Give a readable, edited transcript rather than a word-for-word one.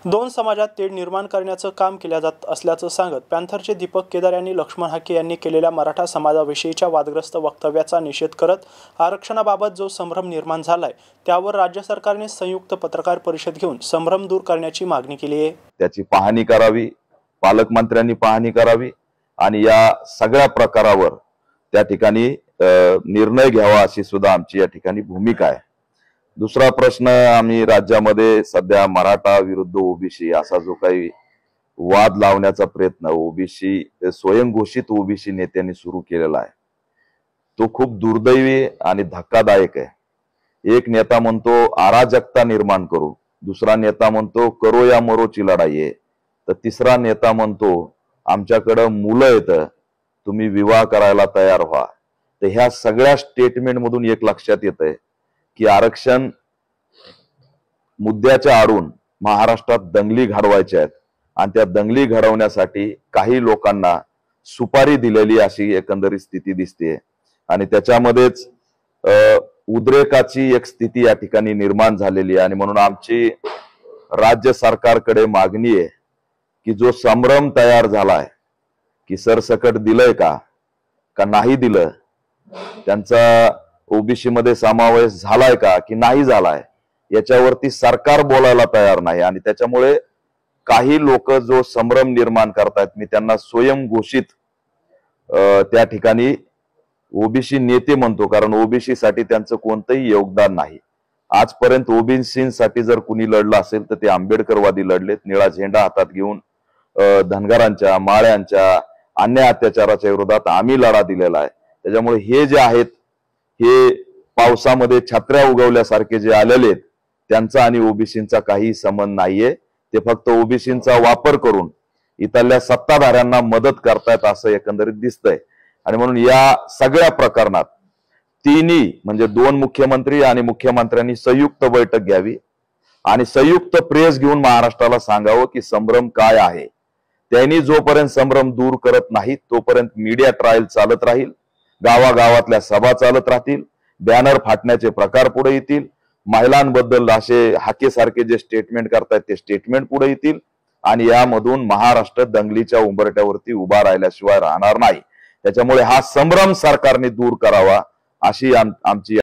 दोन समाजात तेढ निर्माण करण्याचं काम केले जात असल्याचं सांगत पॅन्थरचे दीपक केदार यांनी लक्ष्मण हाके यांनी केलेल्या मराठा समाजाविषयीच्या वादग्रस्त वक्तव्याचा निषेध करत आरक्षणाबाबत जो संभ्रम निर्माण झालाय त्यावर राज्य सरकारने संयुक्त पत्रकार परिषद घेऊन संभ्रम दूर करण्याची मागणी केली आहे। त्याची पाहणी करावी, पालकमंत्र्यांनी पाहणी करावी आणि या सगळ्या प्रकारावर त्या ठिकाणी निर्णय घ्यावा अशी सुद्धा आमची या ठिकाणी भूमिका आहे। दुसरा प्रश्न, आम्ही राज्यामध्ये सध्या मराठा विरुद्ध ओबीसी असा जो काही वाद लावण्याचा प्रयत्न ओबीसी स्वयंघोषित ओबीसी नेत्यांनी सुरू केलेला आहे तो खूप दुर्दैवी आणि धक्कादायक आहे। एक नेता म्हणतो अराजकता निर्माण करू, दुसरा नेता म्हणतो करो या मरोची लढाई आहे, तर तिसरा नेता म्हणतो आमच्याकडे मुलं आहेत तुम्ही विवाह करायला तयार व्हा। तर ह्या सगळ्या स्टेटमेंट मधून एक लक्षात येतंय की आरक्षण मुद्द्याच्या आडून महाराष्ट्रात दंगली घडवायच्या आहेत आणि त्या दंगली घडवण्यासाठी काही लोकांना सुपारी दिलेली अशी एकंदरीत स्थिती दिसते आणि त्याच्यामध्येच उद्रेकाची एक स्थिती या ठिकाणी निर्माण झालेली आहे। आणि म्हणून आमची राज्य सरकारकडे मागणी आहे की जो संभ्रम तयार झालाय की सरसकट दिलंय का नाही दिलं, त्यांचा ओबीसी मध्ये समावेश झालाय का की नाही झालाय, याच्यावरती सरकार बोलायला तयार नाही। आणि त्याच्यामुळे काही लोक जो संभ्रम निर्माण करतायत, मी त्यांना स्वयंघोषित त्या ठिकाणी ओबीसी नेते म्हणतो, कारण ओबीसी साठी त्यांचं कोणतंही योगदान नाही। आजपर्यंत ओबीसीसाठी जर कुणी लढलं असेल तर ते आंबेडकरवादी लढलेत, निळा झेंडा हातात घेऊन धनगरांच्या, माळ्यांच्या, अन्याय अत्याचाराच्या विरोधात आम्ही लढा दिलेला आहे। त्याच्यामुळे हे जे आहेत हे पावसामध्ये छत्र्या उगवल्यासारखे जे आलेले आहेत त्यांचा आणि ओबीसींचा काही संबंध नाहीये, ते फक्त ओबीसींचा वापर करून इथल्या सत्ताधाऱ्यांना मदत करतायत असं एकंदरीत दिसतंय। आणि म्हणून या सगळ्या प्रकरणात तिन्ही म्हणजे दोन मुख्यमंत्री आणि मुख्यमंत्र्यांनी संयुक्त बैठक घ्यावी आणि संयुक्त प्रेस घेऊन महाराष्ट्राला सांगावं की संभ्रम काय आहे। त्यांनी जोपर्यंत संभ्रम दूर करत नाहीत तोपर्यंत मीडिया ट्रायल चालत राहील, गावागावातल्या सभा चालत राहतील, बॅनर फाटण्याचे प्रकार पुढे येतील, महिलांबद्दल असे हाकेसारखे जे स्टेटमेंट करतायत ते स्टेटमेंट पुढे येतील आणि यामधून महाराष्ट्र दंगलीच्या उंबरठ्यावरती उभा राहिल्याशिवाय राहणार नाही। त्याच्यामुळे हा संभ्रम सरकारने दूर करावा अशी आमची